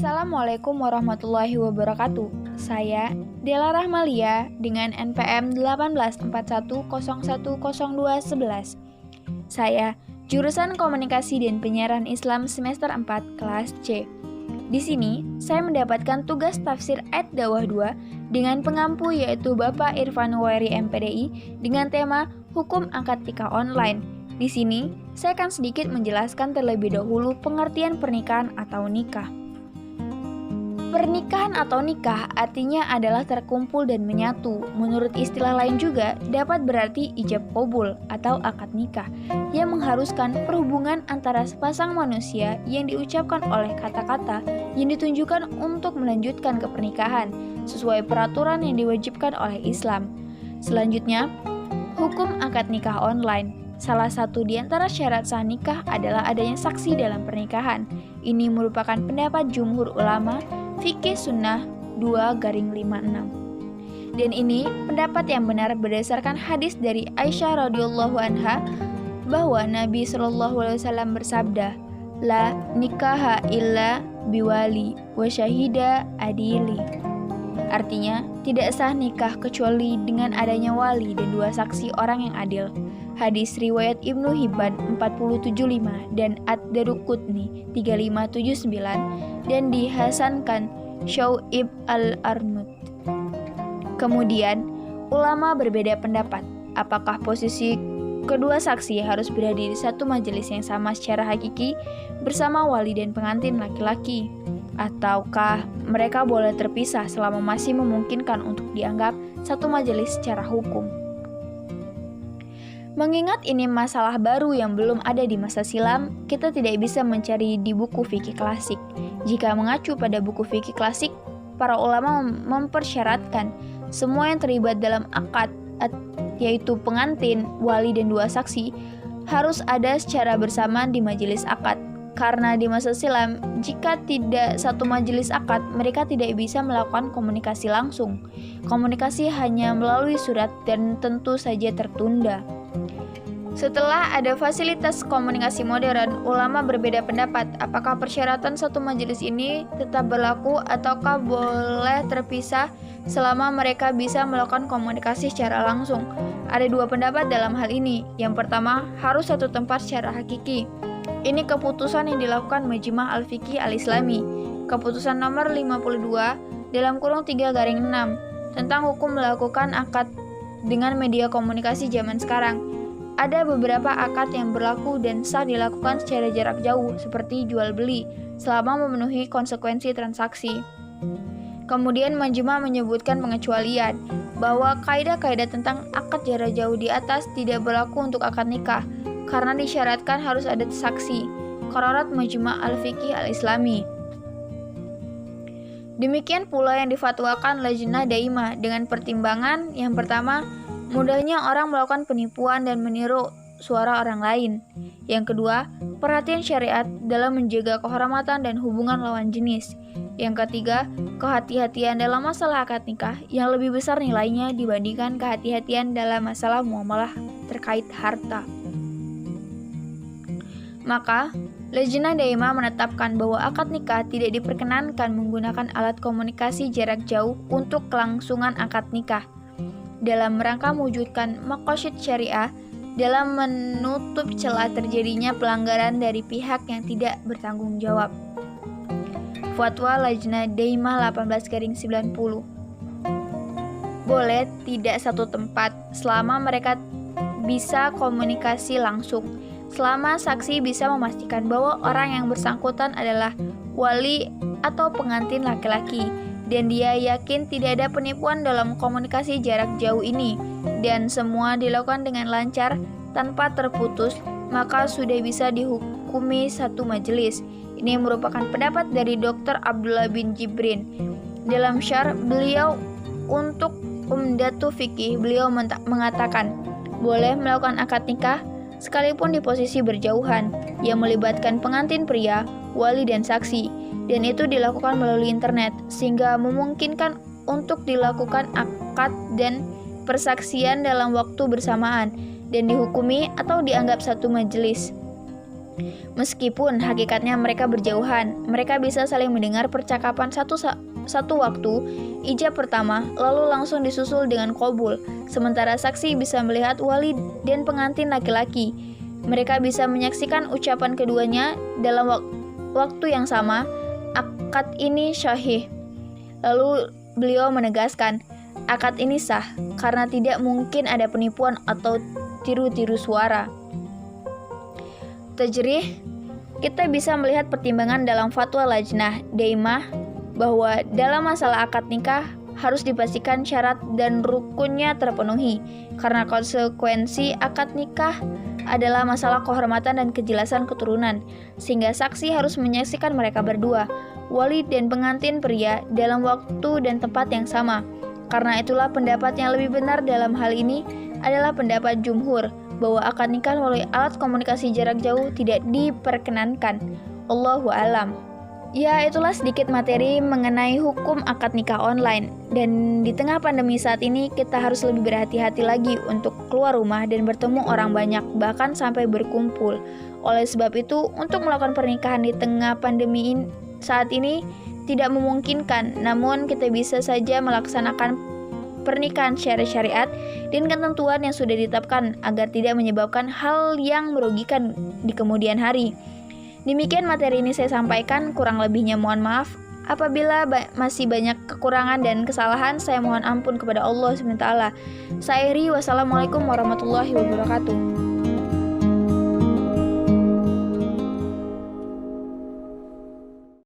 Assalamualaikum warahmatullahi wabarakatuh. Saya Dela Rahmalia dengan NPM 1841010211. Saya jurusan Komunikasi dan Penyiaran Islam semester 4 kelas C. Di sini saya mendapatkan tugas tafsir ayat dakwah 2 dengan pengampu yaitu Bapak Irfan Wairi MPDI dengan tema Hukum Akad Nikah Online. Di sini saya akan sedikit menjelaskan terlebih dahulu pengertian pernikahan atau nikah. Pernikahan atau nikah artinya adalah terkumpul dan menyatu. Menurut istilah lain juga dapat berarti ijab qabul atau akad nikah yang mengharuskan perhubungan antara sepasang manusia yang diucapkan oleh kata-kata yang ditunjukkan untuk melanjutkan ke pernikahan sesuai peraturan yang diwajibkan oleh Islam. Selanjutnya, hukum akad nikah online. Salah satu di antara syarat sah nikah adalah adanya saksi dalam pernikahan. Ini merupakan pendapat jumhur ulama Fikih Sunnah 2-56. Dan ini pendapat yang benar berdasarkan hadis dari Aisyah radhiyallahu anha bahwa Nabi SAW bersabda, "La nikaha illa biwali wa syahida adili." Artinya, tidak sah nikah kecuali dengan adanya wali dan dua saksi orang yang adil. Hadis riwayat Ibnu Hibban 475 dan Ad-Daruqutni 3579 dan dihasankan Syau'ib al-Arnud. Kemudian, ulama berbeda pendapat apakah posisi kedua saksi harus berada di satu majelis yang sama secara hakiki bersama wali dan pengantin laki-laki, ataukah mereka boleh terpisah selama masih memungkinkan untuk dianggap satu majelis secara hukum. Mengingat ini masalah baru yang belum ada di masa silam, kita tidak bisa mencari di buku fikih klasik. Jika mengacu pada buku fikih klasik, para ulama mempersyaratkan semua yang terlibat dalam akad, yaitu pengantin, wali, dan dua saksi, harus ada secara bersamaan di majelis akad. Karena di masa silam, jika tidak satu majelis akad, mereka tidak bisa melakukan komunikasi langsung. Komunikasi hanya melalui surat dan tentu saja tertunda. Setelah ada fasilitas komunikasi modern, ulama berbeda pendapat apakah persyaratan satu majelis ini tetap berlaku ataukah boleh terpisah selama mereka bisa melakukan komunikasi secara langsung. Ada dua pendapat dalam hal ini. Yang pertama, harus satu tempat secara hakiki. Ini keputusan yang dilakukan Majma' Al-Fiqih Al-Islami, keputusan nomor 52/3-6 tentang hukum melakukan akad dengan media komunikasi zaman sekarang. Ada beberapa akad yang berlaku dan sah dilakukan secara jarak jauh, seperti jual beli, selama memenuhi konsekuensi transaksi. Kemudian Majma' menyebutkan pengecualian, bahwa kaidah-kaidah tentang akad jarak jauh di atas tidak berlaku untuk akad nikah, karena disyaratkan harus ada saksi. Qararat Majma' Al-Fiqih Al-Islami. Demikian pula yang difatwakan Lajnah Daimah dengan pertimbangan yang pertama, mudahnya orang melakukan penipuan dan meniru suara orang lain. Yang kedua, perhatian syariat dalam menjaga kehormatan dan hubungan lawan jenis. Yang ketiga, kehati-hatian dalam masalah akad nikah yang lebih besar nilainya dibandingkan kehati-hatian dalam masalah muamalah terkait harta. Maka, Lajnah Daimah menetapkan bahwa akad nikah tidak diperkenankan menggunakan alat komunikasi jarak jauh untuk kelangsungan akad nikah, dalam rangka mewujudkan maqasid syariah dalam menutup celah terjadinya pelanggaran dari pihak yang tidak bertanggung jawab. Fatwa Lajnah Daimah 18/90. Boleh tidak satu tempat selama mereka bisa komunikasi langsung, selama saksi bisa memastikan bahwa orang yang bersangkutan adalah wali atau pengantin laki-laki dan dia yakin tidak ada penipuan dalam komunikasi jarak jauh ini dan semua dilakukan dengan lancar tanpa terputus, maka sudah bisa dihukumi satu majelis. Ini merupakan pendapat dari Dr. Abdullah bin Jibrin. Dalam syarh beliau untuk Umdatul Fiqih, beliau mengatakan boleh melakukan akad nikah sekalipun di posisi berjauhan yang melibatkan pengantin pria, wali, dan saksi, dan itu dilakukan melalui internet sehingga memungkinkan untuk dilakukan akad dan persaksian dalam waktu bersamaan dan dihukumi atau dianggap satu majelis. Meskipun hakikatnya mereka berjauhan, mereka bisa saling mendengar percakapan satu waktu, ijab pertama, lalu langsung disusul dengan qabul. Sementara saksi bisa melihat wali dan pengantin laki-laki. Mereka bisa menyaksikan ucapan keduanya dalam waktu yang sama. Akad ini syahih. Lalu beliau menegaskan, akad ini sah karena tidak mungkin ada penipuan atau tiru-tiru suara. Tajrih, kita bisa melihat pertimbangan dalam fatwa Lajnah Daimah bahwa dalam masalah akad nikah harus dipastikan syarat dan rukunnya terpenuhi, karena konsekuensi akad nikah adalah masalah kehormatan dan kejelasan keturunan, sehingga saksi harus menyaksikan mereka berdua, wali dan pengantin pria, dalam waktu dan tempat yang sama. Karena itulah pendapat yang lebih benar dalam hal ini adalah pendapat jumhur, bahwa akad nikah melalui alat komunikasi jarak jauh tidak diperkenankan. Allahu a'lam. Ya, itulah sedikit materi mengenai hukum akad nikah online. Dan di tengah pandemi saat ini, kita harus lebih berhati-hati lagi untuk keluar rumah dan bertemu orang banyak, bahkan sampai berkumpul. Oleh sebab itu, untuk melakukan pernikahan di tengah pandemi saat ini tidak memungkinkan, namun kita bisa saja melaksanakan pernikahan secara syariat dan ketentuan yang sudah ditetapkan agar tidak menyebabkan hal yang merugikan di kemudian hari. Demikian materi ini saya sampaikan, kurang lebihnya mohon maaf. Apabila masih banyak kekurangan dan kesalahan, saya mohon ampun kepada Allah SWT. Saya Iri, wassalamualaikum warahmatullahi wabarakatuh.